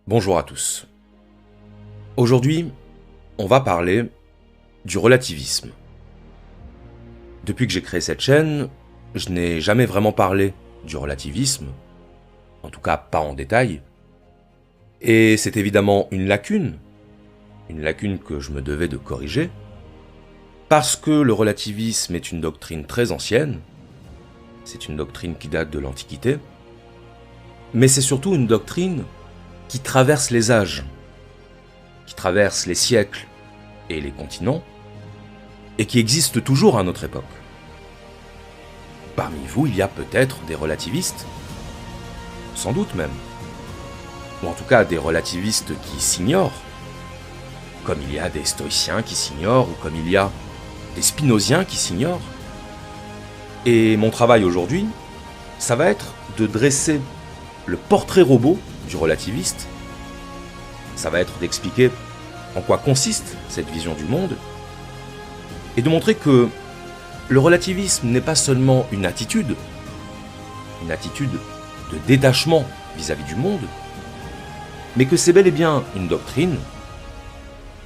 Bonjour à tous. Aujourd'hui, on va parler du relativisme. Depuis que j'ai créé cette chaîne, je n'ai jamais vraiment parlé du relativisme, en tout cas pas en détail, et c'est évidemment une lacune que je me devais de corriger, parce que le relativisme est une doctrine très ancienne, c'est une doctrine qui date de l'Antiquité, mais c'est surtout une doctrine qui traverse les âges, qui traverse les siècles et les continents, et qui existe toujours à notre époque. Parmi vous, il y a peut-être des relativistes, sans doute même, ou en tout cas des relativistes qui s'ignorent, comme il y a des stoïciens qui s'ignorent, ou comme il y a des spinoziens qui s'ignorent. Et mon travail aujourd'hui, ça va être de dresser le portrait robot du relativiste, ça va être d'expliquer en quoi consiste cette vision du monde, et de montrer que le relativisme n'est pas seulement une attitude de détachement vis-à-vis du monde, mais que c'est bel et bien une doctrine,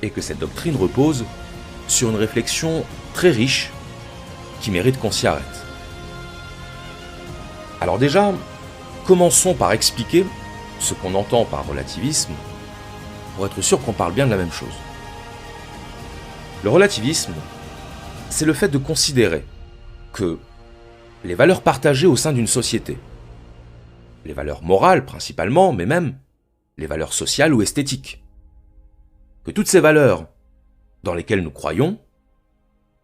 et que cette doctrine repose sur une réflexion très riche qui mérite qu'on s'y arrête. Alors déjà, commençons par expliquer ce qu'on entend par relativisme, pour être sûr qu'on parle bien de la même chose. Le relativisme, c'est le fait de considérer que les valeurs partagées au sein d'une société, les valeurs morales principalement, mais même les valeurs sociales ou esthétiques, que toutes ces valeurs dans lesquelles nous croyons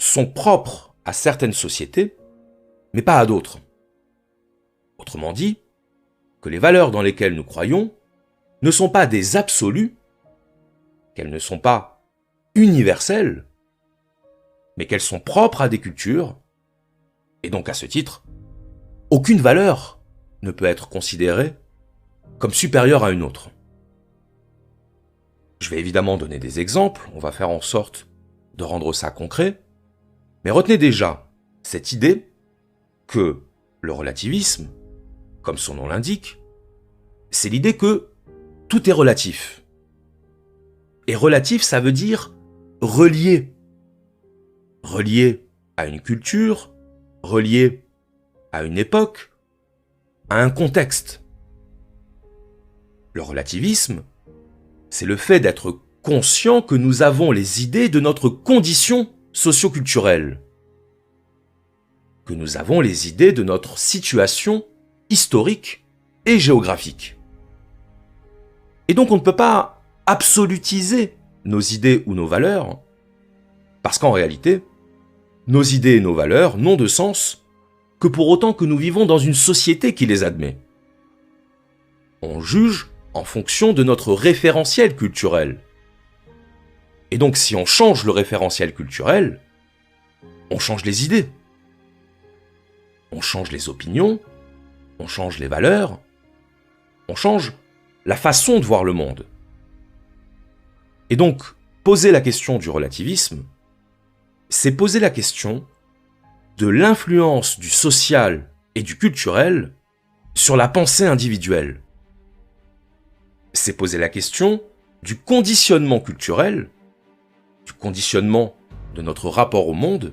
sont propres à certaines sociétés, mais pas à d'autres. Autrement dit, que les valeurs dans lesquelles nous croyons ne sont pas des absolus, qu'elles ne sont pas universelles, mais qu'elles sont propres à des cultures, et donc à ce titre, aucune valeur ne peut être considérée comme supérieure à une autre. Je vais évidemment donner des exemples, on va faire en sorte de rendre ça concret, mais retenez déjà cette idée que le relativisme, comme son nom l'indique, c'est l'idée que tout est relatif. Et relatif, ça veut dire relié. Relié à une culture, relié à une époque, à un contexte. Le relativisme, c'est le fait d'être conscient que nous avons les idées de notre condition socio-culturelle, que nous avons les idées de notre situation historique et géographique. Et donc on ne peut pas absolutiser nos idées ou nos valeurs, parce qu'en réalité, nos idées et nos valeurs n'ont de sens que pour autant que nous vivons dans une société qui les admet. On juge en fonction de notre référentiel culturel. Et donc si on change le référentiel culturel, on change les idées. On change les opinions, on change les valeurs, on change la façon de voir le monde. Et donc, poser la question du relativisme, c'est poser la question de l'influence du social et du culturel sur la pensée individuelle. C'est poser la question du conditionnement culturel, du conditionnement de notre rapport au monde,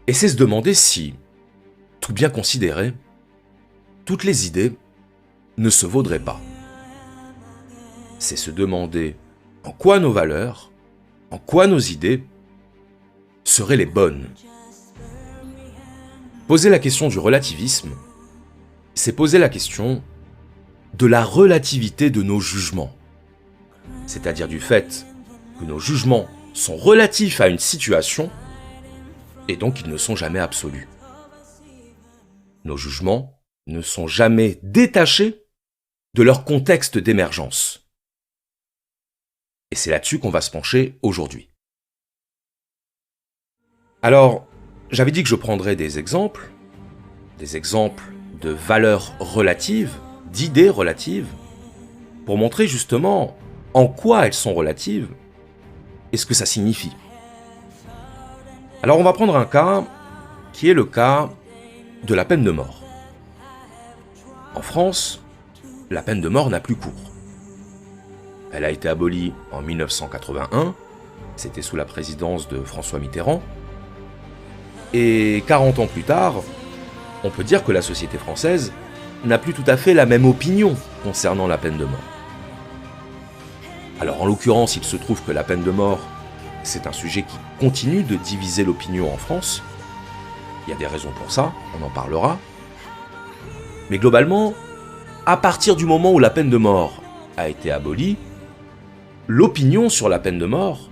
et c'est se demander si, tout bien considéré, toutes les idées ne se vaudraient pas. C'est se demander en quoi nos valeurs, en quoi nos idées seraient les bonnes. Poser la question du relativisme, c'est poser la question de la relativité de nos jugements, c'est-à-dire du fait que nos jugements sont relatifs à une situation et donc ils ne sont jamais absolus. Nos jugements ne sont jamais détachés de leur contexte d'émergence. Et c'est là-dessus qu'on va se pencher aujourd'hui. Alors, j'avais dit que je prendrais des exemples de valeurs relatives, d'idées relatives, pour montrer justement en quoi elles sont relatives et ce que ça signifie. Alors on va prendre un cas qui est le cas de la peine de mort. En France, la peine de mort n'a plus cours. Elle a été abolie en 1981, c'était sous la présidence de François Mitterrand. Et 40 ans plus tard, on peut dire que la société française n'a plus tout à fait la même opinion concernant la peine de mort. Alors en l'occurrence, il se trouve que la peine de mort, c'est un sujet qui continue de diviser l'opinion en France. Il y a des raisons pour ça, on en parlera. Mais globalement, à partir du moment où la peine de mort a été abolie, l'opinion sur la peine de mort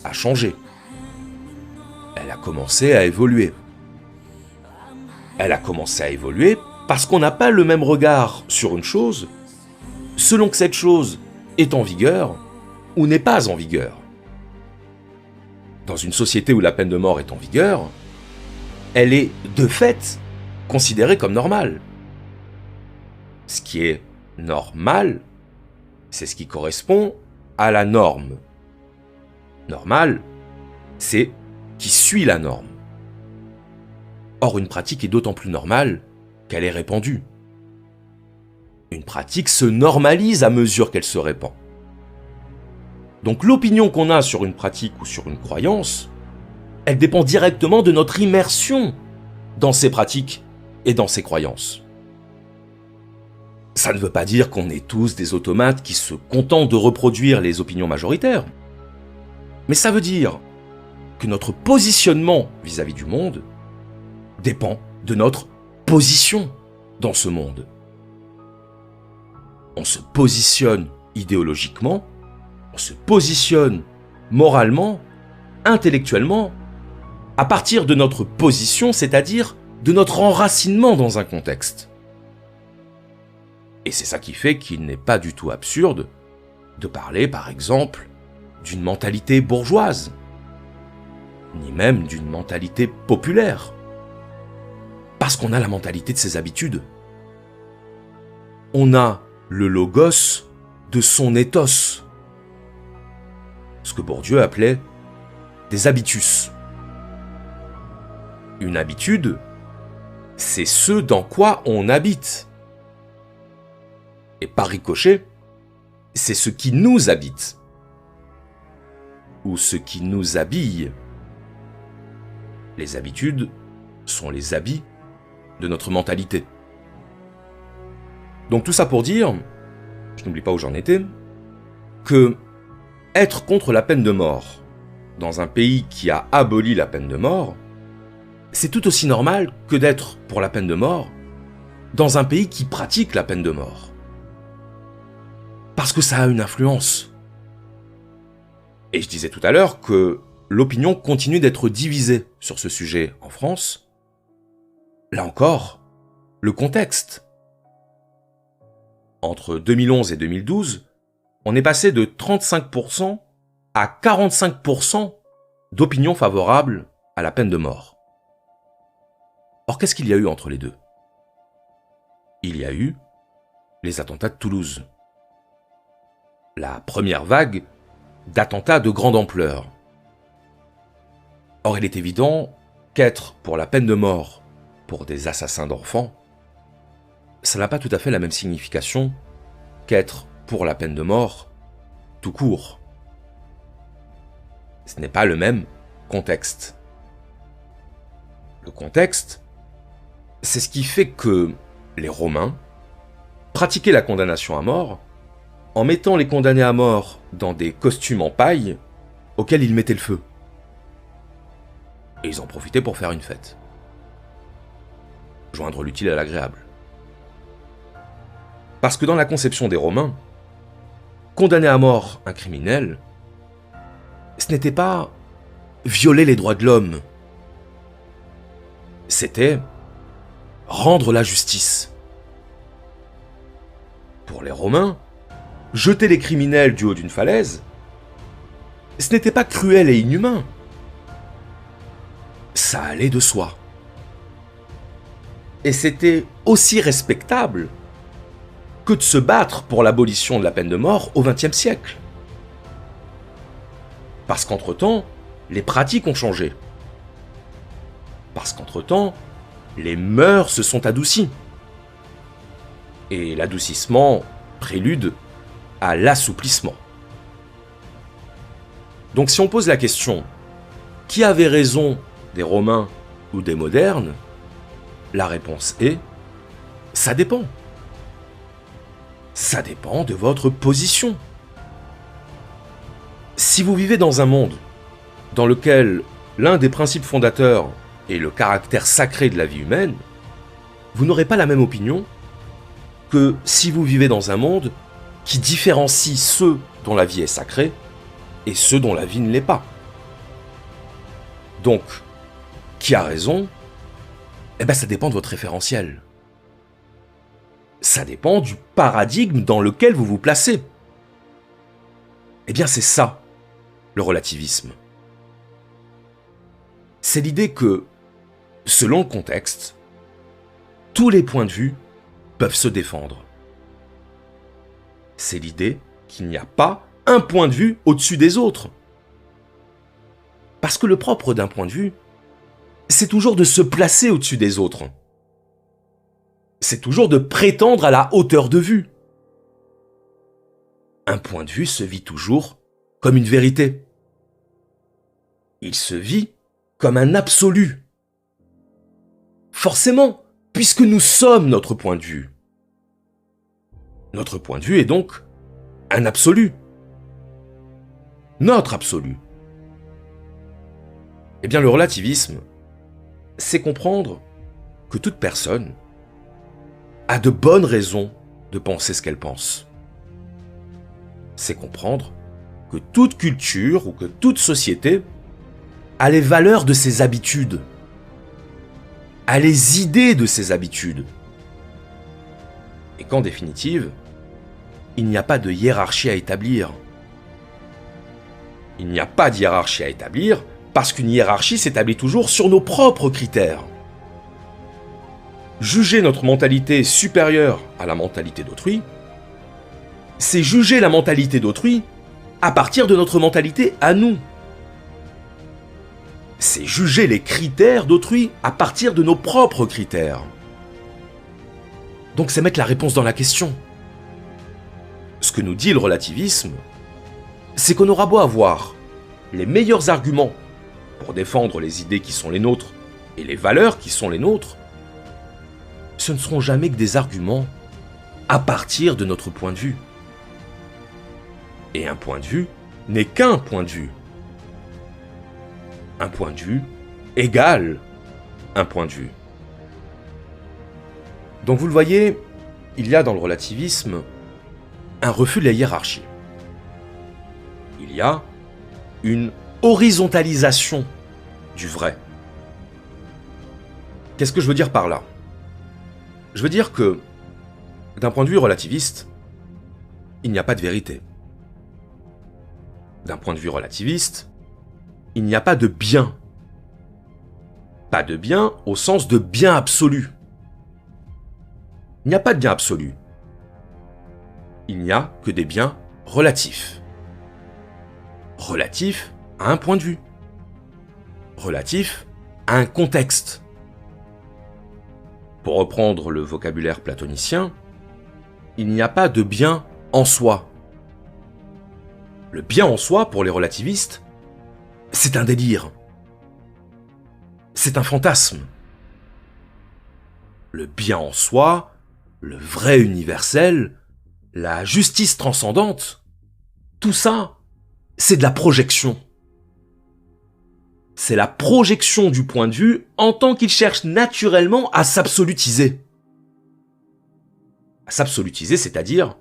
a changé. Elle a commencé à évoluer. Elle a commencé à évoluer parce qu'on n'a pas le même regard sur une chose selon que cette chose est en vigueur ou n'est pas en vigueur. Dans une société où la peine de mort est en vigueur, elle est de fait considérée comme normale. Ce qui est normal, c'est ce qui correspond à la norme. Normal, c'est qui suit la norme. Or, une pratique est d'autant plus normale qu'elle est répandue. Une pratique se normalise à mesure qu'elle se répand. Donc l'opinion qu'on a sur une pratique ou sur une croyance, elle dépend directement de notre immersion dans ces pratiques et dans ces croyances. Ça ne veut pas dire qu'on est tous des automates qui se contentent de reproduire les opinions majoritaires. Mais ça veut dire que notre positionnement vis-à-vis du monde dépend de notre position dans ce monde. On se positionne idéologiquement, on se positionne moralement, intellectuellement, à partir de notre position, c'est-à-dire de notre enracinement dans un contexte. Et c'est ça qui fait qu'il n'est pas du tout absurde de parler, par exemple, d'une mentalité bourgeoise, ni même d'une mentalité populaire. Parce qu'on a la mentalité de ses habitudes. On a le logos de son ethos. Ce que Bourdieu appelait des habitus. Une habitude, c'est ce dans quoi on habite. Et par ricochet, c'est ce qui nous habite. Ou ce qui nous habille. Les habitudes sont les habits de notre mentalité. Donc tout ça pour dire, je n'oublie pas où j'en étais, que être contre la peine de mort dans un pays qui a aboli la peine de mort, c'est tout aussi normal que d'être pour la peine de mort dans un pays qui pratique la peine de mort. Parce que ça a une influence. Et je disais tout à l'heure que l'opinion continue d'être divisée sur ce sujet en France. Là encore, le contexte. Entre 2011 et 2012, on est passé de 35% à 45% d'opinion favorable à la peine de mort. Or, qu'est-ce qu'il y a eu entre les deux ? Il y a eu les attentats de Toulouse. La première vague d'attentats de grande ampleur. Or, il est évident qu'être pour la peine de mort pour des assassins d'enfants, ça n'a pas tout à fait la même signification qu'être pour la peine de mort tout court. Ce n'est pas le même contexte. Le contexte, c'est ce qui fait que les Romains pratiquaient la condamnation à mort en mettant les condamnés à mort dans des costumes en paille auxquels ils mettaient le feu. Et ils en profitaient pour faire une fête. Joindre l'utile à l'agréable. Parce que dans la conception des Romains, condamner à mort un criminel, ce n'était pas violer les droits de l'homme. C'était rendre la justice. Pour les Romains, jeter les criminels du haut d'une falaise, ce n'était pas cruel et inhumain. Ça allait de soi. Et c'était aussi respectable que de se battre pour l'abolition de la peine de mort au XXe siècle. Parce qu'entre-temps, les pratiques ont changé. Parce qu'entre-temps, les mœurs se sont adoucies. Et l'adoucissement prélude à l'assouplissement. Donc si on pose la question « Qui avait raison, des Romains ou des modernes ?», la réponse est « Ça dépend ». Ça dépend de votre position. Si vous vivez dans un monde dans lequel l'un des principes fondateurs est le caractère sacré de la vie humaine, vous n'aurez pas la même opinion que si vous vivez dans un monde qui différencie ceux dont la vie est sacrée et ceux dont la vie ne l'est pas. Donc, qui a raison ? Eh bien, ça dépend de votre référentiel. Ça dépend du paradigme dans lequel vous vous placez. Eh bien, c'est ça, le relativisme. C'est l'idée que, selon le contexte, tous les points de vue peuvent se défendre. C'est l'idée qu'il n'y a pas un point de vue au-dessus des autres. Parce que le propre d'un point de vue, c'est toujours de se placer au-dessus des autres. C'est toujours de prétendre à la hauteur de vue. Un point de vue se vit toujours comme une vérité. Il se vit comme un absolu. Forcément, puisque nous sommes notre point de vue. Notre point de vue est donc un absolu. Notre absolu. Eh bien, le relativisme, c'est comprendre que toute personne a de bonnes raisons de penser ce qu'elle pense. C'est comprendre que toute culture ou que toute société a les valeurs de ses habitudes, a les idées de ses habitudes. Et qu'en définitive, il n'y a pas de hiérarchie à établir. Il n'y a pas de hiérarchie à établir parce qu'une hiérarchie s'établit toujours sur nos propres critères. Juger notre mentalité supérieure à la mentalité d'autrui, c'est juger la mentalité d'autrui à partir de notre mentalité à nous. C'est juger les critères d'autrui à partir de nos propres critères. Donc c'est mettre la réponse dans la question. Ce que nous dit le relativisme, c'est qu'on aura beau avoir les meilleurs arguments pour défendre les idées qui sont les nôtres et les valeurs qui sont les nôtres, ce ne seront jamais que des arguments à partir de notre point de vue. Et un point de vue n'est qu'un point de vue. Un point de vue égale un point de vue. Donc vous le voyez, il y a dans le relativisme un refus de la hiérarchie. Il y a une horizontalisation du vrai. Qu'est-ce que je veux dire par là ? Je veux dire que, d'un point de vue relativiste, il n'y a pas de vérité. D'un point de vue relativiste, il n'y a pas de bien. Pas de bien au sens de bien absolu. Il n'y a pas de bien absolu. Il n'y a que des biens relatifs. Relatifs à un point de vue. Relatifs à un contexte. Pour reprendre le vocabulaire platonicien, il n'y a pas de bien en soi. Le bien en soi, pour les relativistes, c'est un délire. C'est un fantasme. Le bien en soi, le vrai universel, la justice transcendante, tout ça, c'est de la projection. C'est la projection du point de vue en tant qu'il cherche naturellement à s'absolutiser. À s'absolutiser, c'est-à-dire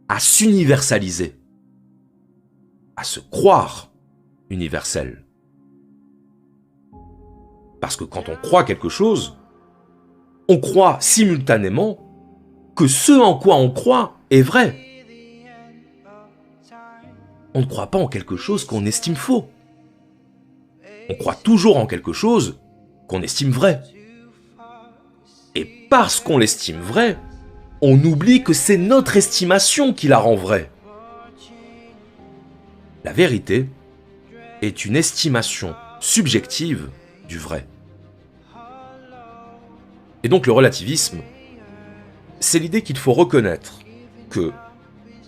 à s'universaliser. À se croire universel. Parce que quand on croit quelque chose, on croit simultanément que ce en quoi on croit est vrai. On ne croit pas en quelque chose qu'on estime faux. On croit toujours en quelque chose qu'on estime vrai. Et parce qu'on l'estime vrai, on oublie que c'est notre estimation qui la rend vraie. La vérité est une estimation subjective du vrai. Et donc le relativisme, c'est l'idée qu'il faut reconnaître que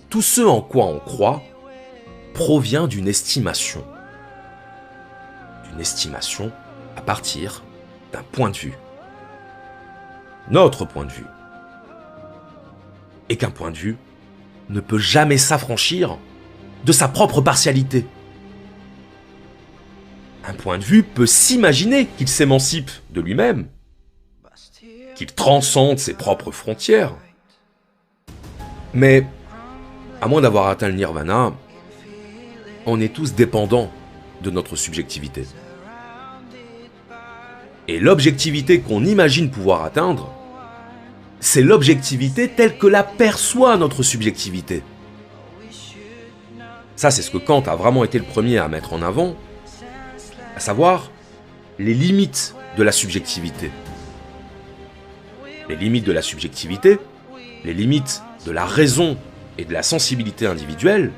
tout ce en quoi on croit provient d'une estimation. D'une estimation à partir d'un point de vue. Notre point de vue. Et qu'un point de vue ne peut jamais s'affranchir de sa propre partialité. Un point de vue peut s'imaginer qu'il s'émancipe de lui-même, qu'il transcende ses propres frontières. Mais, à moins d'avoir atteint le nirvana, on est tous dépendants de notre subjectivité. Et l'objectivité qu'on imagine pouvoir atteindre, c'est l'objectivité telle que la perçoit notre subjectivité. Ça, c'est ce que Kant a vraiment été le premier à mettre en avant, à savoir les limites de la subjectivité. Les limites de la subjectivité, les limites de la raison et de la sensibilité individuelle,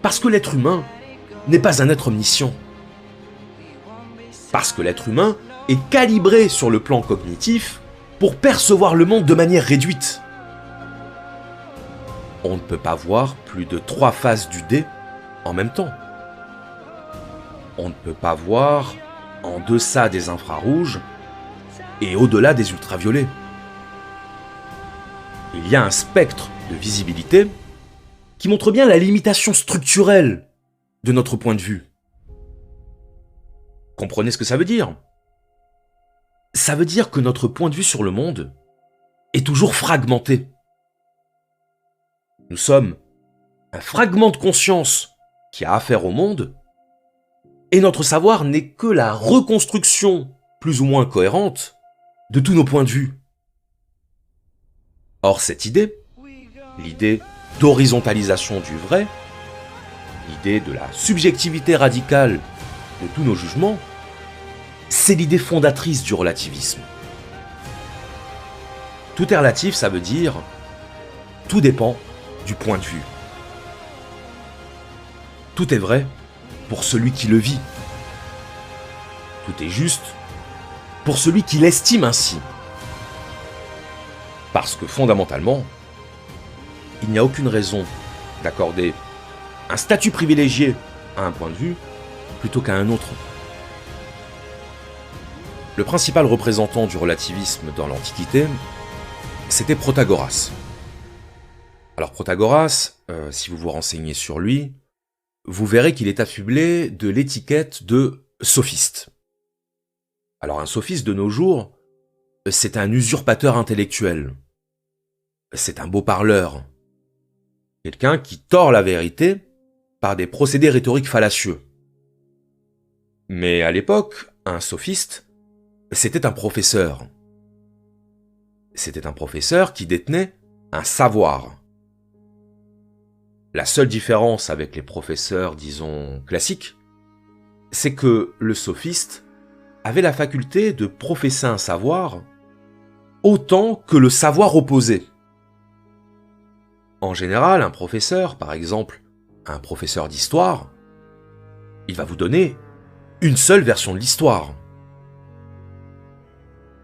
parce que l'être humain n'est pas un être omniscient. Parce que l'être humain est calibré sur le plan cognitif pour percevoir le monde de manière réduite. On ne peut pas voir plus de 3 faces du dé en même temps. On ne peut pas voir en deçà des infrarouges et au-delà des ultraviolets. Il y a un spectre de visibilité qui montre bien la limitation structurelle de notre point de vue. Comprenez ce que ça veut dire ? Ça veut dire que notre point de vue sur le monde est toujours fragmenté. Nous sommes un fragment de conscience qui a affaire au monde, et notre savoir n'est que la reconstruction, plus ou moins cohérente, de tous nos points de vue. Or, cette idée, l'idée d'horizontalisation du vrai, l'idée de la subjectivité radicale de tous nos jugements, c'est l'idée fondatrice du relativisme. Tout est relatif, ça veut dire tout dépend du point de vue. Tout est vrai pour celui qui le vit. Tout est juste pour celui qui l'estime ainsi. Parce que fondamentalement, il n'y a aucune raison d'accorder un statut privilégié à un point de vue plutôt qu'à un autre. Le principal représentant du relativisme dans l'Antiquité, c'était Protagoras. Alors Protagoras, si vous vous renseignez sur lui, vous verrez qu'il est affublé de l'étiquette de sophiste. Alors un sophiste de nos jours, c'est un usurpateur intellectuel. C'est un beau parleur. Quelqu'un qui tord la vérité par des procédés rhétoriques fallacieux. Mais à l'époque, un sophiste, c'était un professeur. C'était un professeur qui détenait un savoir. La seule différence avec les professeurs, disons, classiques, c'est que le sophiste avait la faculté de professer un savoir autant que le savoir opposé. En général, un professeur, par exemple, un professeur d'histoire, il va vous donner une seule version de l'histoire.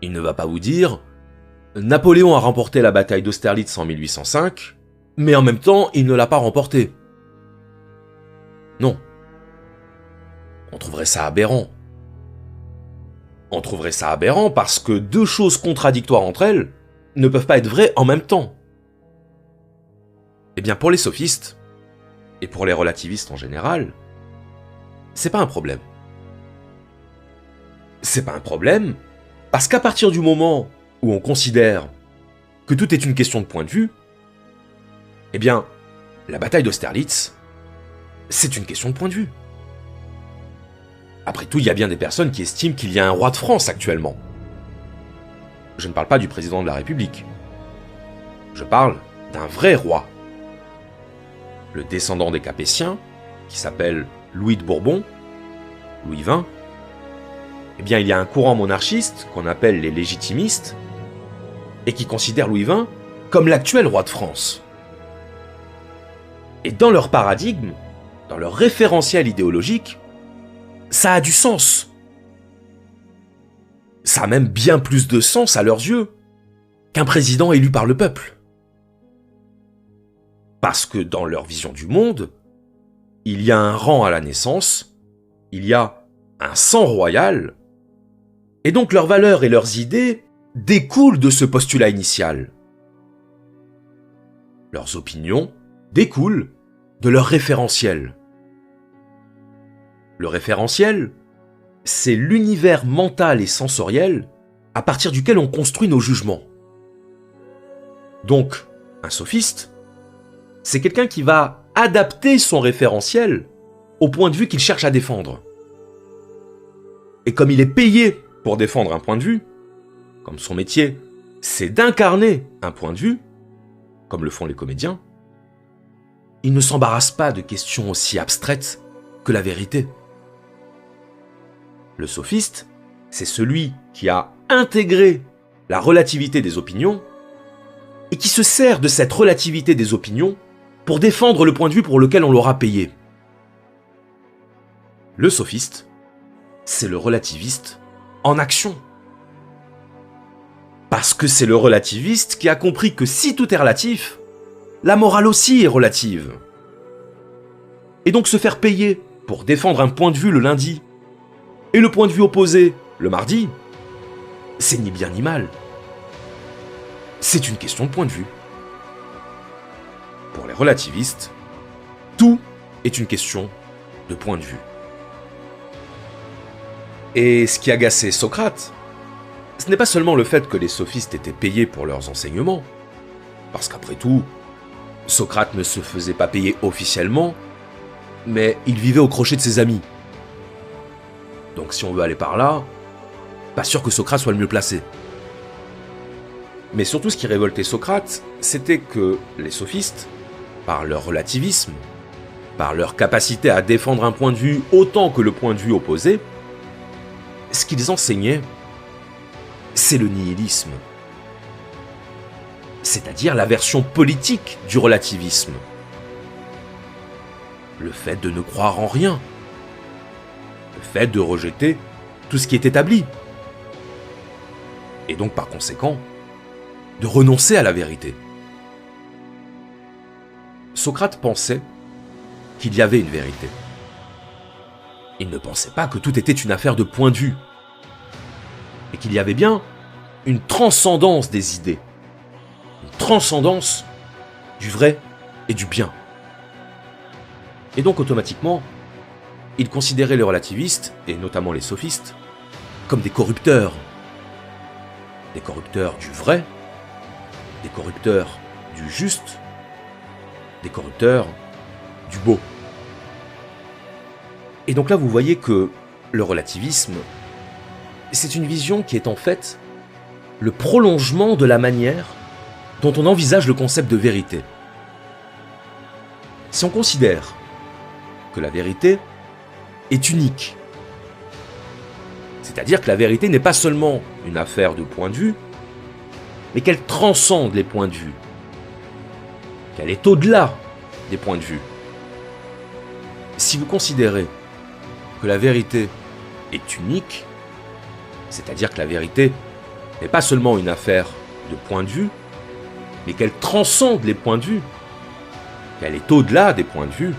Il ne va pas vous dire « Napoléon a remporté la bataille d'Austerlitz en 1805, mais en même temps, il ne l'a pas remportée. » Non. On trouverait ça aberrant. On trouverait ça aberrant parce que 2 choses contradictoires entre elles ne peuvent pas être vraies en même temps. Eh bien, pour les sophistes, et pour les relativistes en général, c'est pas un problème. C'est pas un problème parce qu'à partir du moment où on considère que tout est une question de point de vue, eh bien, la bataille d'Austerlitz, c'est une question de point de vue. Après tout, il y a bien des personnes qui estiment qu'il y a un roi de France actuellement. Je ne parle pas du président de la République. Je parle d'un vrai roi. Le descendant des Capétiens, qui s'appelle Louis de Bourbon, Louis XX, eh bien, il y a un courant monarchiste qu'on appelle les légitimistes et qui considère Louis XX comme l'actuel roi de France. Et dans leur paradigme, dans leur référentiel idéologique, ça a du sens. Ça a même bien plus de sens à leurs yeux qu'un président élu par le peuple. Parce que dans leur vision du monde, il y a un rang à la naissance, il y a un sang royal, et donc leurs valeurs et leurs idées découlent de ce postulat initial. Leurs opinions découlent de leur référentiel. Le référentiel, c'est l'univers mental et sensoriel à partir duquel on construit nos jugements. Donc, un sophiste, c'est quelqu'un qui va adapter son référentiel au point de vue qu'il cherche à défendre. Et comme il est payé pour défendre un point de vue, comme son métier, c'est d'incarner un point de vue, comme le font les comédiens, il ne s'embarrasse pas de questions aussi abstraites que la vérité. Le sophiste, c'est celui qui a intégré la relativité des opinions et qui se sert de cette relativité des opinions pour défendre le point de vue pour lequel on l'aura payé. Le sophiste, c'est le relativiste en action. Parce que c'est le relativiste qui a compris que si tout est relatif, la morale aussi est relative. Et donc se faire payer pour défendre un point de vue le lundi et le point de vue opposé le mardi, c'est ni bien ni mal. C'est une question de point de vue. Pour les relativistes, tout est une question de point de vue. Et ce qui agaçait Socrate, ce n'est pas seulement le fait que les sophistes étaient payés pour leurs enseignements, parce qu'après tout, Socrate ne se faisait pas payer officiellement, mais il vivait au crochet de ses amis. Donc si on veut aller par là, pas sûr que Socrate soit le mieux placé. Mais surtout ce qui révoltait Socrate, c'était que les sophistes, par leur relativisme, par leur capacité à défendre un point de vue autant que le point de vue opposé, ce qu'ils enseignaient, c'est le nihilisme. C'est-à-dire la version politique du relativisme. Le fait de ne croire en rien. Le fait de rejeter tout ce qui est établi. Et donc par conséquent, de renoncer à la vérité. Socrate pensait qu'il y avait une vérité. Il ne pensait pas que tout était une affaire de point de vue, et qu'il y avait bien une transcendance des idées, une transcendance du vrai et du bien. Et donc automatiquement, il considérait les relativistes, et notamment les sophistes, comme des corrupteurs du vrai, des corrupteurs du juste, des corrupteurs du beau. Et donc là, vous voyez que le relativisme, c'est une vision qui est en fait le prolongement de la manière dont on envisage le concept de vérité. Si on considère que la vérité est unique, c'est-à-dire que la vérité n'est pas seulement une affaire de point de vue, mais qu'elle transcende les points de vue, qu'elle est au-delà des points de vue. Si vous considérez que la vérité est unique, c'est-à-dire que la vérité n'est pas seulement une affaire de point de vue, mais qu'elle transcende les points de vue, qu'elle est au-delà des points de vue,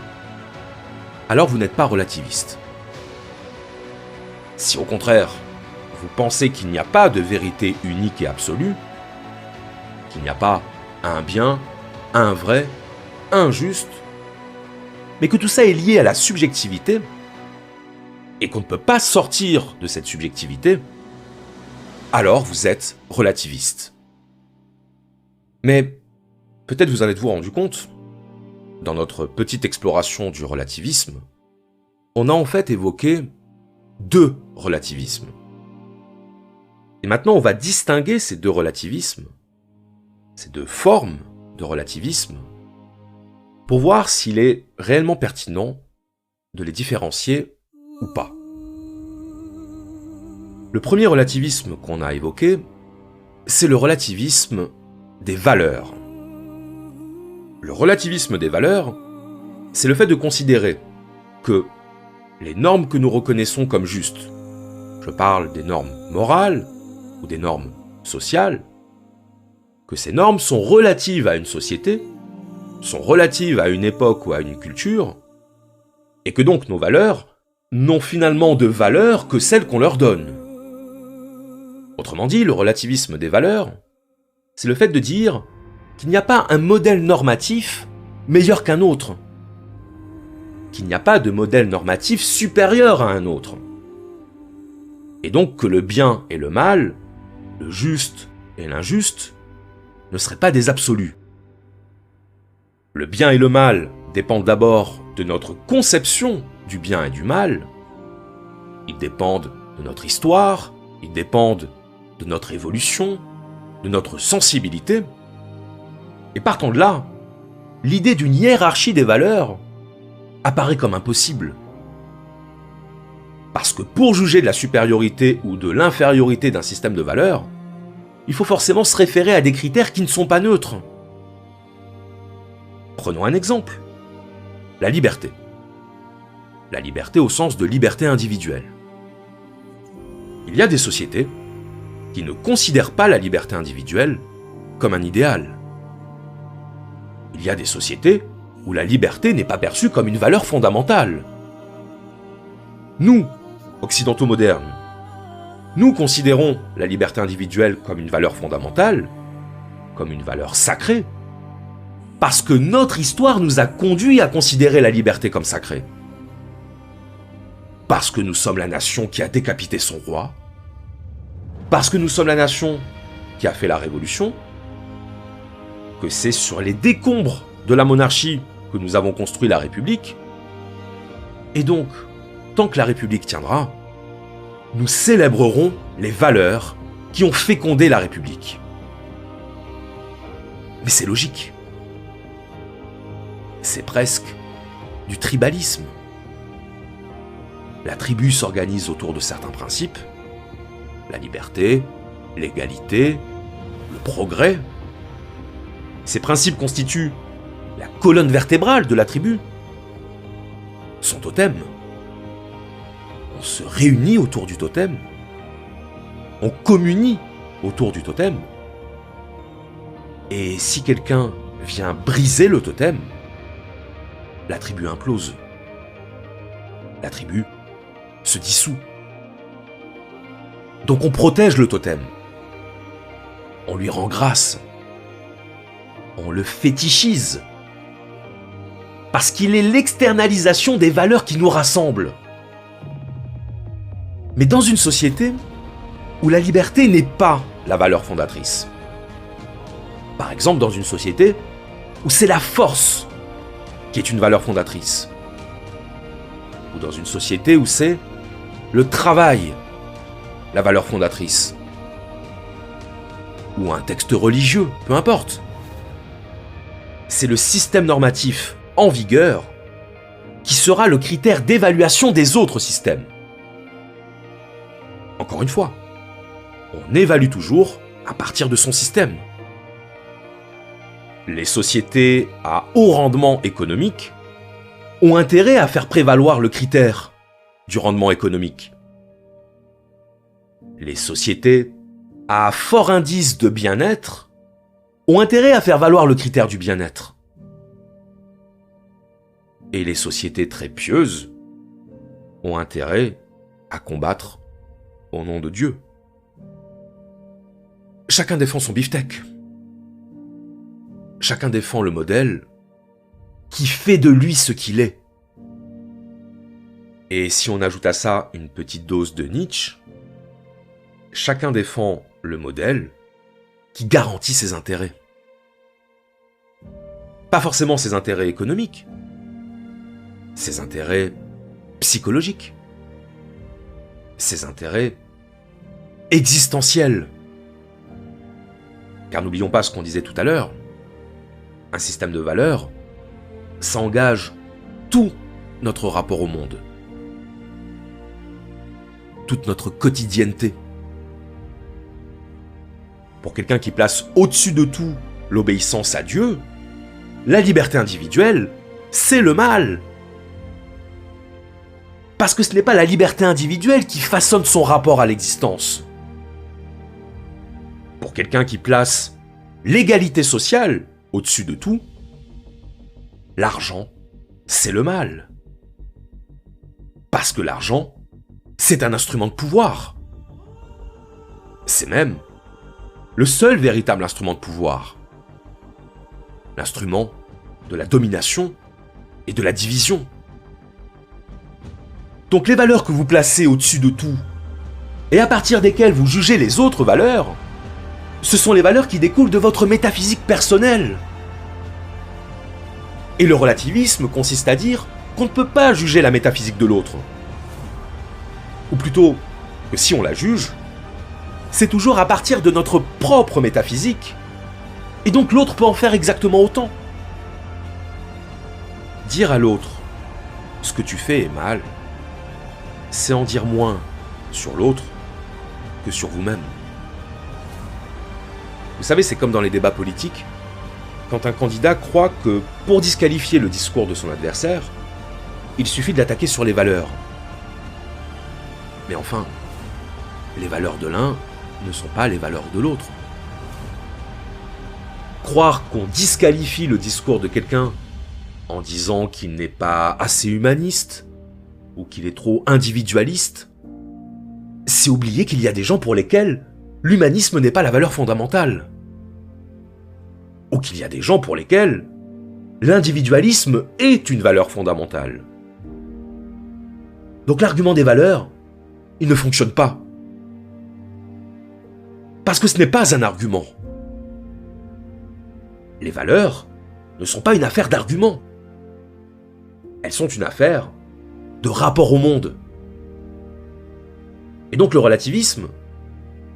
alors vous n'êtes pas relativiste. Si au contraire, vous pensez qu'il n'y a pas de vérité unique et absolue, qu'il n'y a pas un bien, un vrai, un juste, mais que tout ça est lié à la subjectivité, et qu'on ne peut pas sortir de cette subjectivité, alors vous êtes relativiste. Mais peut-être vous en êtes-vous rendu compte, dans notre petite exploration du relativisme, on a en fait évoqué deux relativismes. Et maintenant, on va distinguer ces deux relativismes, ces deux formes de relativisme, pour voir s'il est réellement pertinent de les différencier ou pas. Le premier relativisme qu'on a évoqué, c'est le relativisme des valeurs. Le relativisme des valeurs, c'est le fait de considérer que les normes que nous reconnaissons comme justes, je parle des normes morales ou des normes sociales, que ces normes sont relatives à une société, sont relatives à une époque ou à une culture, Et que donc nos valeurs n'ont finalement de valeur que celles qu'on leur donne. Autrement dit, le relativisme des valeurs, c'est le fait de dire qu'il n'y a pas un modèle normatif meilleur qu'un autre, qu'il n'y a pas de modèle normatif supérieur à un autre, et donc que le bien et le mal, le juste et l'injuste, ne seraient pas des absolus. Le bien et le mal dépendent d'abord de notre conception du bien et du mal, ils dépendent de notre histoire, ils dépendent de notre évolution, de notre sensibilité, et partant de là, l'idée d'une hiérarchie des valeurs apparaît comme impossible. Parce que pour juger de la supériorité ou de l'infériorité d'un système de valeurs, il faut forcément se référer à des critères qui ne sont pas neutres. Prenons un exemple. La liberté. La liberté au sens de liberté individuelle. Il y a des sociétés qui ne considèrent pas la liberté individuelle comme un idéal. Il y a des sociétés où la liberté n'est pas perçue comme une valeur fondamentale. Nous, occidentaux modernes, nous considérons la liberté individuelle comme une valeur fondamentale, comme une valeur sacrée, parce que notre histoire nous a conduits à considérer la liberté comme sacrée. Parce que nous sommes la nation qui a décapité son roi, parce que nous sommes la nation qui a fait la révolution, que c'est sur les décombres de la monarchie que nous avons construit la République, et donc, tant que la République tiendra, nous célébrerons les valeurs qui ont fécondé la République. Mais c'est logique. C'est presque du tribalisme. La tribu s'organise autour de certains principes, la liberté, l'égalité, le progrès. Ces principes constituent la colonne vertébrale de la tribu, son totem. On se réunit autour du totem, on communie autour du totem, et si quelqu'un vient briser le totem, la tribu implose. La tribu se dissout. Donc on protège le totem. On lui rend grâce. On le fétichise. Parce qu'il est l'externalisation des valeurs qui nous rassemblent. Mais dans une société où la liberté n'est pas la valeur fondatrice, par exemple dans une société où c'est la force qui est une valeur fondatrice, ou dans une société où c'est le travail la valeur fondatrice, ou un texte religieux, peu importe. C'est le système normatif en vigueur qui sera le critère d'évaluation des autres systèmes. Encore une fois, on évalue toujours à partir de son système. Les sociétés à haut rendement économique ont intérêt à faire prévaloir le critère du rendement économique. Les sociétés à fort indice de bien-être ont intérêt à faire valoir le critère du bien-être. Et les sociétés très pieuses ont intérêt à combattre au nom de Dieu. Chacun défend son beefsteak. Chacun défend le modèle qui fait de lui ce qu'il est. Et si on ajoute à ça une petite dose de Nietzsche, chacun défend le modèle qui garantit ses intérêts. Pas forcément ses intérêts économiques, ses intérêts psychologiques, ses intérêts existentiels. Car n'oublions pas ce qu'on disait tout à l'heure, un système de valeurs, ça engage tout notre rapport au monde, toute notre quotidienneté. Pour quelqu'un qui place au-dessus de tout l'obéissance à Dieu, la liberté individuelle, c'est le mal. Parce que ce n'est pas la liberté individuelle qui façonne son rapport à l'existence. Pour quelqu'un qui place l'égalité sociale au-dessus de tout, l'argent, c'est le mal. Parce que l'argent, c'est un instrument de pouvoir. C'est même le seul véritable instrument de pouvoir. L'instrument de la domination et de la division. Donc les valeurs que vous placez au-dessus de tout, et à partir desquelles vous jugez les autres valeurs, ce sont les valeurs qui découlent de votre métaphysique personnelle. Et le relativisme consiste à dire qu'on ne peut pas juger la métaphysique de l'autre. Ou plutôt, que si on la juge, c'est toujours à partir de notre propre métaphysique, et donc l'autre peut en faire exactement autant. Dire à l'autre « ce que tu fais est mal », c'est en dire moins sur l'autre que sur vous-même. Vous savez, c'est comme dans les débats politiques, quand un candidat croit que pour disqualifier le discours de son adversaire, il suffit de l'attaquer sur les valeurs. Mais enfin, les valeurs de l'un ne sont pas les valeurs de l'autre. Croire qu'on disqualifie le discours de quelqu'un en disant qu'il n'est pas assez humaniste ou qu'il est trop individualiste, c'est oublier qu'il y a des gens pour lesquels l'humanisme n'est pas la valeur fondamentale. Ou qu'il y a des gens pour lesquels l'individualisme est une valeur fondamentale. Donc l'argument des valeurs, il ne fonctionne pas. Parce que ce n'est pas un argument. Les valeurs ne sont pas une affaire d'argument. Elles sont une affaire de rapport au monde. Et donc le relativisme,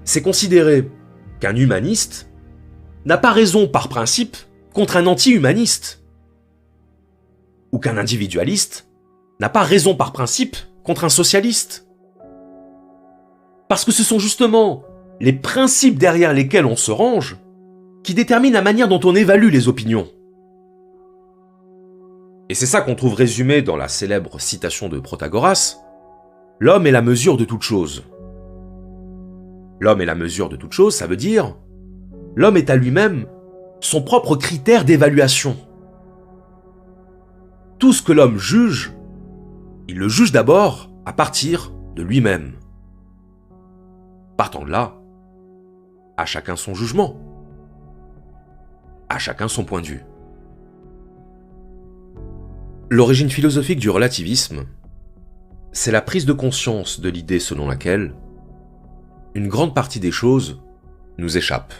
c'est considérer qu'un humaniste n'a pas raison par principe contre un anti-humaniste. Ou qu'un individualiste n'a pas raison par principe contre un socialiste. Parce que ce sont justement les principes derrière lesquels on se range qui déterminent la manière dont on évalue les opinions. Et c'est ça qu'on trouve résumé dans la célèbre citation de Protagoras, « L'homme est la mesure de toute chose ». L'homme est la mesure de toute chose, ça veut dire l'homme est à lui-même son propre critère d'évaluation. Tout ce que l'homme juge, il le juge d'abord à partir de lui-même. Partant de là, à chacun son jugement, à chacun son point de vue. L'origine philosophique du relativisme, c'est la prise de conscience de l'idée selon laquelle une grande partie des choses nous échappent.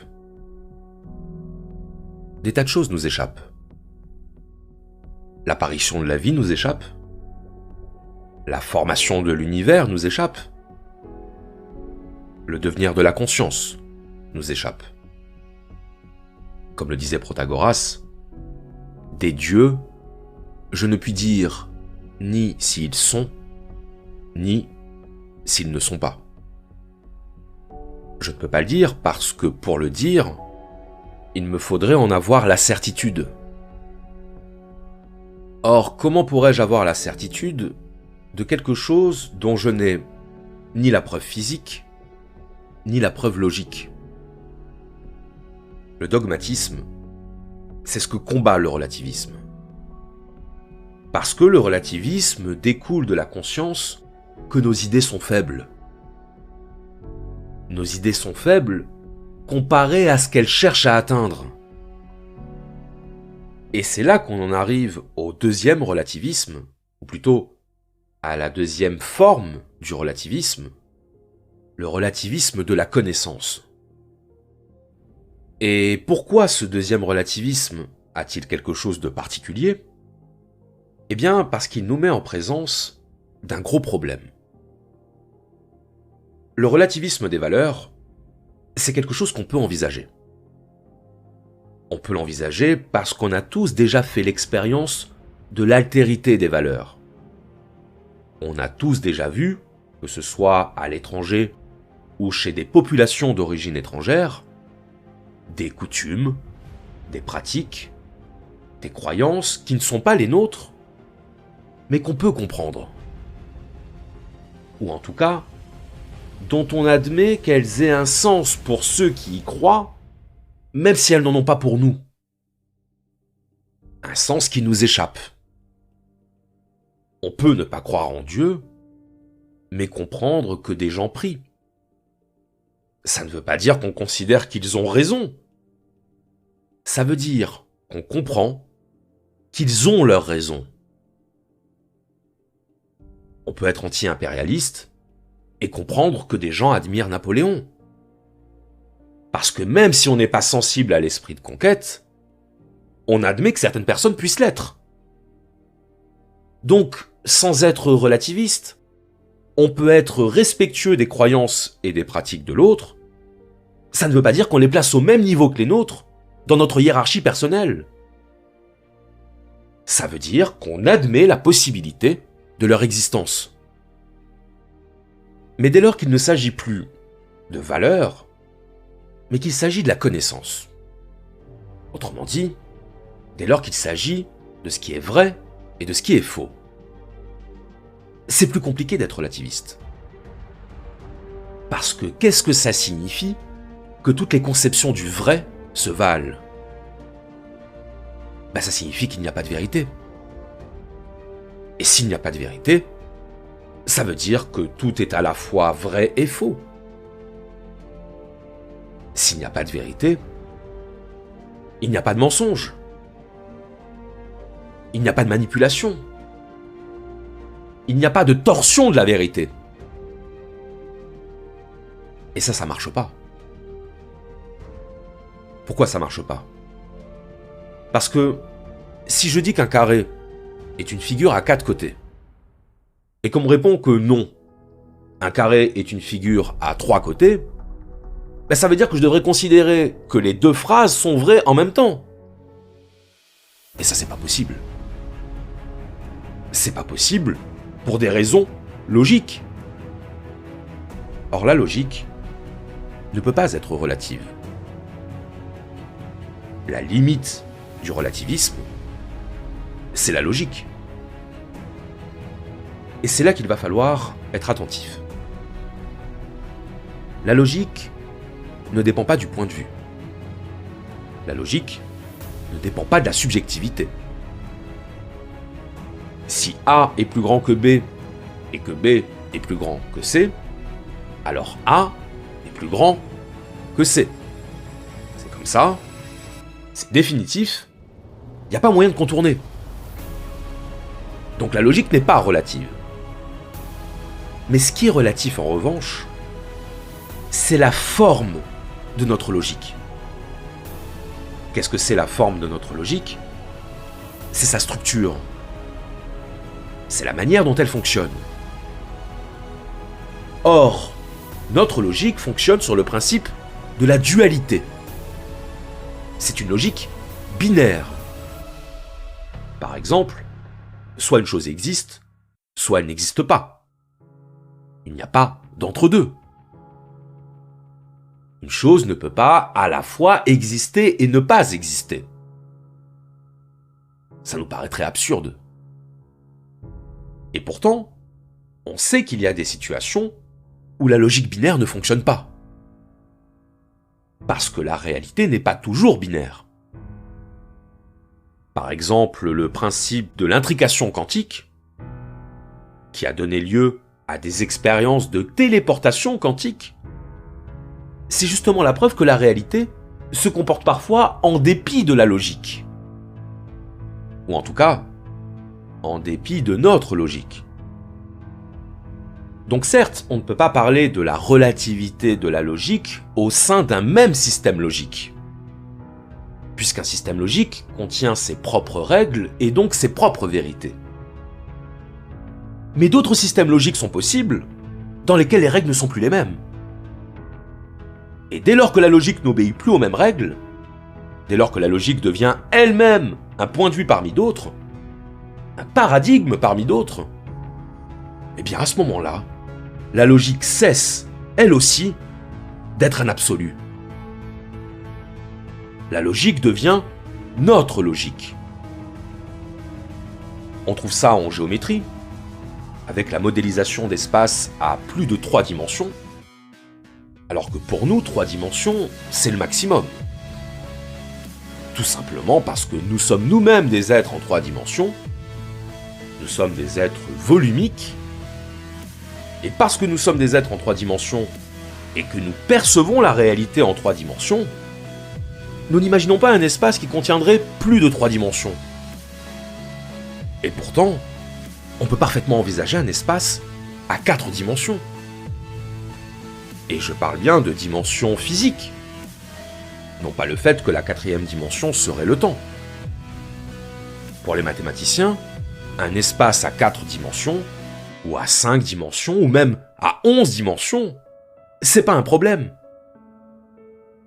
Des tas de choses nous échappent. L'apparition de la vie nous échappe. La formation de l'univers nous échappe. Le devenir de la conscience nous échappe. Comme le disait Protagoras, des dieux, je ne puis dire ni s'ils sont, ni s'ils ne sont pas. Je ne peux pas le dire parce que pour le dire, il me faudrait en avoir la certitude. Or, comment pourrais-je avoir la certitude de quelque chose dont je n'ai ni la preuve physique, ni la preuve logique? Le dogmatisme, c'est ce que combat le relativisme. Parce que le relativisme découle de la conscience que nos idées sont faibles. Nos idées sont faibles comparées à ce qu'elles cherchent à atteindre. Et c'est là qu'on en arrive au deuxième relativisme, ou plutôt à la deuxième forme du relativisme, le relativisme de la connaissance. Et pourquoi ce deuxième relativisme a-t-il quelque chose de particulier ? Eh bien, parce qu'il nous met en présence d'un gros problème. Le relativisme des valeurs, c'est quelque chose qu'on peut envisager. On peut l'envisager parce qu'on a tous déjà fait l'expérience de l'altérité des valeurs. On a tous déjà vu, que ce soit à l'étranger ou chez des populations d'origine étrangère, des coutumes, des pratiques, des croyances qui ne sont pas les nôtres, mais qu'on peut comprendre. Ou en tout cas, dont on admet qu'elles aient un sens pour ceux qui y croient, même si elles n'en ont pas pour nous. Un sens qui nous échappe. On peut ne pas croire en Dieu, mais comprendre que des gens prient. Ça ne veut pas dire qu'on considère qu'ils ont raison. Ça veut dire qu'on comprend qu'ils ont leur raison. On peut être anti-impérialiste et comprendre que des gens admirent Napoléon. Parce que même si on n'est pas sensible à l'esprit de conquête, on admet que certaines personnes puissent l'être. Donc, sans être relativiste, on peut être respectueux des croyances et des pratiques de l'autre. Ça ne veut pas dire qu'on les place au même niveau que les nôtres dans notre hiérarchie personnelle. Ça veut dire qu'on admet la possibilité de leur existence. Mais dès lors qu'il ne s'agit plus de valeur, mais qu'il s'agit de la connaissance. Autrement dit, dès lors qu'il s'agit de ce qui est vrai et de ce qui est faux. C'est plus compliqué d'être relativiste. Parce que qu'est-ce que ça signifie que toutes les conceptions du vrai se valent? Ça signifie qu'il n'y a pas de vérité. Et s'il n'y a pas de vérité, ça veut dire que tout est à la fois vrai et faux. S'il n'y a pas de vérité, il n'y a pas de mensonge. Il n'y a pas de manipulation. Il n'y a pas de torsion de la vérité. Et ça marche pas. Pourquoi ça marche pas? Parce que si je dis qu'un carré est une figure à 4 côtés, et qu'on me répond que non, un carré est une figure à 3 côtés, ça veut dire que je devrais considérer que les deux phrases sont vraies en même temps. Et ça, c'est pas possible. C'est pas possible pour des raisons logiques. Or, la logique ne peut pas être relative. La limite du relativisme, c'est la logique. Et c'est là qu'il va falloir être attentif. La logique ne dépend pas du point de vue. La logique ne dépend pas de la subjectivité. Si A est plus grand que B et que B est plus grand que C, alors A est plus grand que C. C'est comme ça, c'est définitif, il n'y a pas moyen de contourner. Donc la logique n'est pas relative. Mais ce qui est relatif en revanche, c'est la forme de notre logique. Qu'est-ce que c'est la forme de notre logique? C'est sa structure. C'est la manière dont elle fonctionne. Or, notre logique fonctionne sur le principe de la dualité. C'est une logique binaire. Par exemple, soit une chose existe, soit elle n'existe pas. Il n'y a pas d'entre-deux. Une chose ne peut pas à la fois exister et ne pas exister. Ça nous paraîtrait absurde. Et pourtant, on sait qu'il y a des situations où la logique binaire ne fonctionne pas. Parce que la réalité n'est pas toujours binaire. Par exemple, le principe de l'intrication quantique, qui a donné lieu à des expériences de téléportation quantique, c'est justement la preuve que la réalité se comporte parfois en dépit de la logique. Ou en tout cas, en dépit de notre logique. Donc certes, on ne peut pas parler de la relativité de la logique au sein d'un même système logique. Puisqu'un système logique contient ses propres règles et donc ses propres vérités. Mais d'autres systèmes logiques sont possibles, dans lesquels les règles ne sont plus les mêmes. Et dès lors que la logique n'obéit plus aux mêmes règles, dès lors que la logique devient elle-même un point de vue parmi d'autres, un paradigme parmi d'autres, eh bien à ce moment-là, la logique cesse, elle aussi, d'être un absolu. La logique devient notre logique. On trouve ça en géométrie, avec la modélisation d'espace à plus de 3 dimensions, alors que pour nous, 3 dimensions, c'est le maximum. Tout simplement parce que nous sommes nous-mêmes des êtres en 3 dimensions, nous sommes des êtres volumiques, Et parce que nous sommes des êtres en 3 dimensions et que nous percevons la réalité en 3 dimensions, nous n'imaginons pas un espace qui contiendrait plus de 3 dimensions. Et pourtant, on peut parfaitement envisager un espace à 4 dimensions. Et je parle bien de dimension physique. Non pas le fait que la 4e dimension serait le temps. Pour les mathématiciens, un espace à 4 dimensions, ou à 5 dimensions, ou même à 11 dimensions, c'est pas un problème.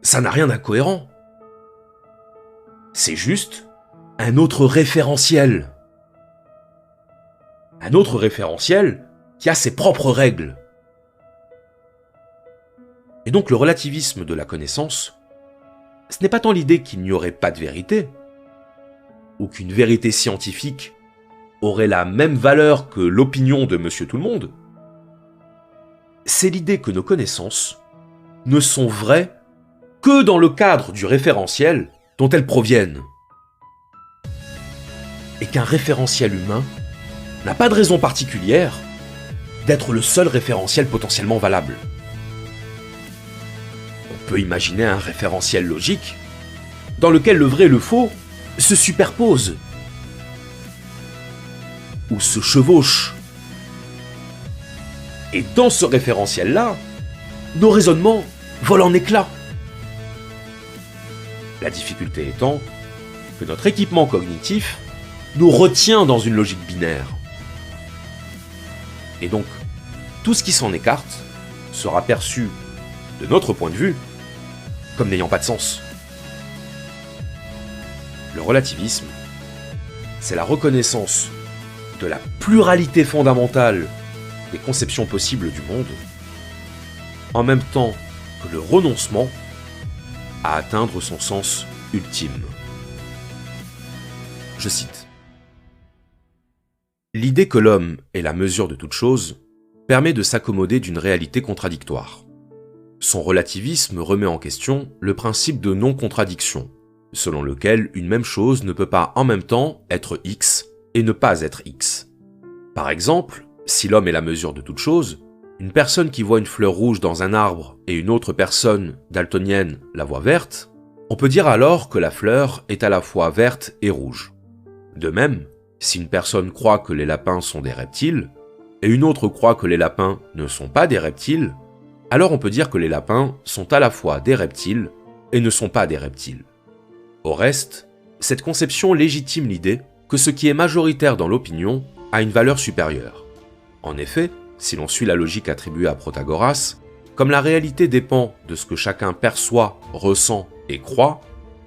Ça n'a rien d'incohérent. C'est juste un autre référentiel. Un autre référentiel qui a ses propres règles. Et donc le relativisme de la connaissance, ce n'est pas tant l'idée qu'il n'y aurait pas de vérité, ou qu'une vérité scientifique aurait la même valeur que l'opinion de Monsieur Tout-le-Monde. C'est l'idée que nos connaissances ne sont vraies que dans le cadre du référentiel dont elles proviennent. Et qu'un référentiel humain n'a pas de raison particulière d'être le seul référentiel potentiellement valable. On peut imaginer un référentiel logique dans lequel le vrai et le faux se superposent ou se chevauchent. Et dans ce référentiel-là, nos raisonnements volent en éclats. La difficulté étant que notre équipement cognitif nous retient dans une logique binaire. Et donc, tout ce qui s'en écarte sera perçu, de notre point de vue, comme n'ayant pas de sens. Le relativisme, c'est la reconnaissance de la pluralité fondamentale des conceptions possibles du monde, en même temps que le renoncement à atteindre son sens ultime. Je cite. L'idée que l'homme est la mesure de toute chose permet de s'accommoder d'une réalité contradictoire. Son relativisme remet en question le principe de non-contradiction, selon lequel une même chose ne peut pas en même temps être X et ne pas être X. Par exemple, si l'homme est la mesure de toute chose, une personne qui voit une fleur rouge dans un arbre et une autre personne, daltonienne, la voit verte, on peut dire alors que la fleur est à la fois verte et rouge. De même, si une personne croit que les lapins sont des reptiles, et une autre croit que les lapins ne sont pas des reptiles, alors on peut dire que les lapins sont à la fois des reptiles et ne sont pas des reptiles. Au reste, cette conception légitime l'idée que ce qui est majoritaire dans l'opinion a une valeur supérieure. En effet, si l'on suit la logique attribuée à Protagoras, comme la réalité dépend de ce que chacun perçoit, ressent et croit,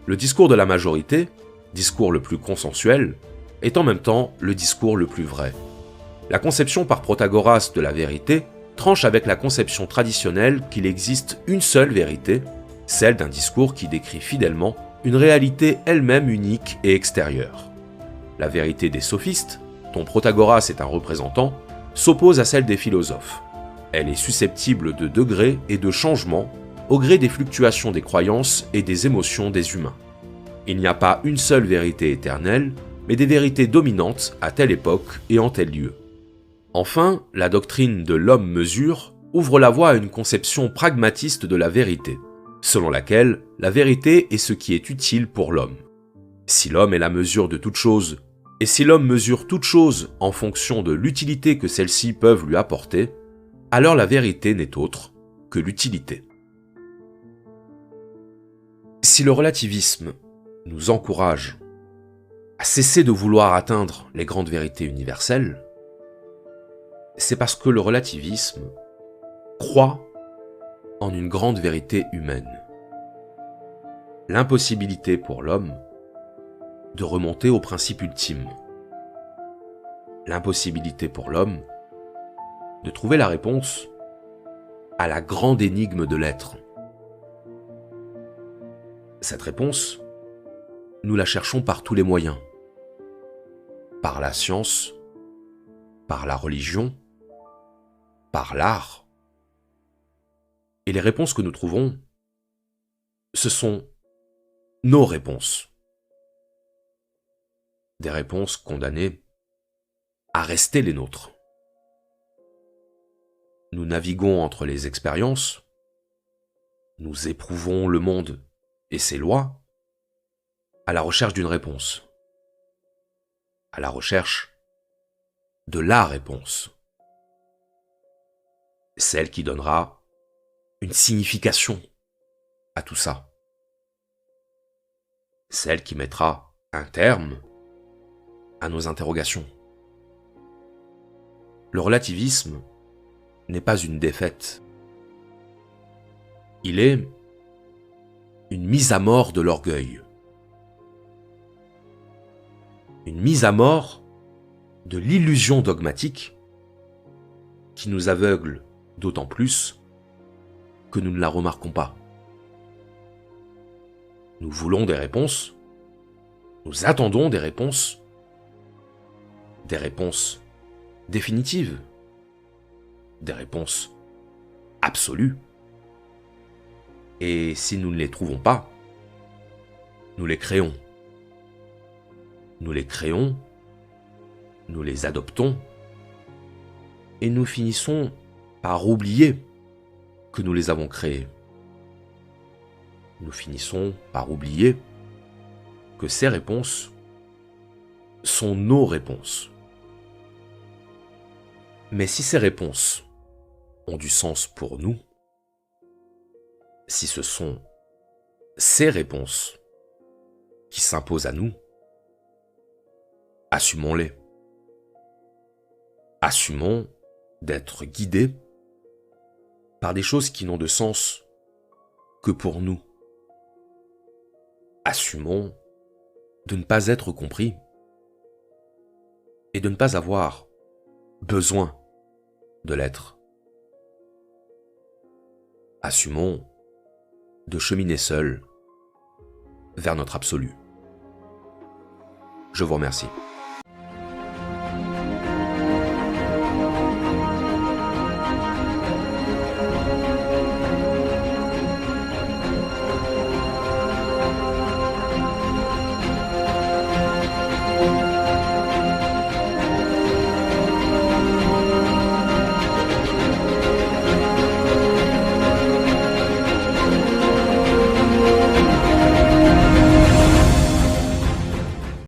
le discours de la majorité, discours le plus consensuel, est en même temps le discours le plus vrai. La conception par Protagoras de la vérité tranche avec la conception traditionnelle qu'il existe une seule vérité, celle d'un discours qui décrit fidèlement une réalité elle-même unique et extérieure. La vérité des sophistes, dont Protagoras est un représentant, s'oppose à celle des philosophes. Elle est susceptible de degrés et de changements au gré des fluctuations des croyances et des émotions des humains. Il n'y a pas une seule vérité éternelle, mais des vérités dominantes à telle époque et en tel lieu. Enfin, la doctrine de l'homme-mesure ouvre la voie à une conception pragmatiste de la vérité, selon laquelle la vérité est ce qui est utile pour l'homme. Si l'homme est la mesure de toute chose, et si l'homme mesure toute chose en fonction de l'utilité que celles-ci peuvent lui apporter, alors la vérité n'est autre que l'utilité. Si le relativisme nous encourage à cesser de vouloir atteindre les grandes vérités universelles, c'est parce que le relativisme croit en une grande vérité humaine. L'impossibilité pour l'homme de remonter au principe ultime. L'impossibilité pour l'homme de trouver la réponse à la grande énigme de l'être. Cette réponse, nous la cherchons par tous les moyens. Par la science, par la religion, par l'art. Et les réponses que nous trouvons, ce sont nos réponses. Des réponses condamnées à rester les nôtres. nous naviguons entre les expériences, nous éprouvons le monde et ses lois à la recherche d'une réponse, à la recherche de la réponse, celle qui donnera une signification à tout ça, celle qui mettra un terme à nos interrogations. Le relativisme n'est pas une défaite. Il est une mise à mort de l'orgueil. Une mise à mort de l'illusion dogmatique qui nous aveugle d'autant plus que nous ne la remarquons pas. Nous voulons des réponses, nous attendons des réponses définitives, des réponses absolues. Et si nous ne les trouvons pas, nous les créons. Nous les créons, nous les adoptons, et nous finissons par oublier que nous les avons créés. Nous finissons par oublier que ces réponses sont nos réponses. Mais si ces réponses ont du sens pour nous, si ce sont ces réponses qui s'imposent à nous, assumons-les. Assumons d'être guidés par des choses qui n'ont de sens que pour nous. Assumons de ne pas être compris et de ne pas avoir besoin de l'être. Assumons de cheminer seuls vers notre absolu. Je vous remercie.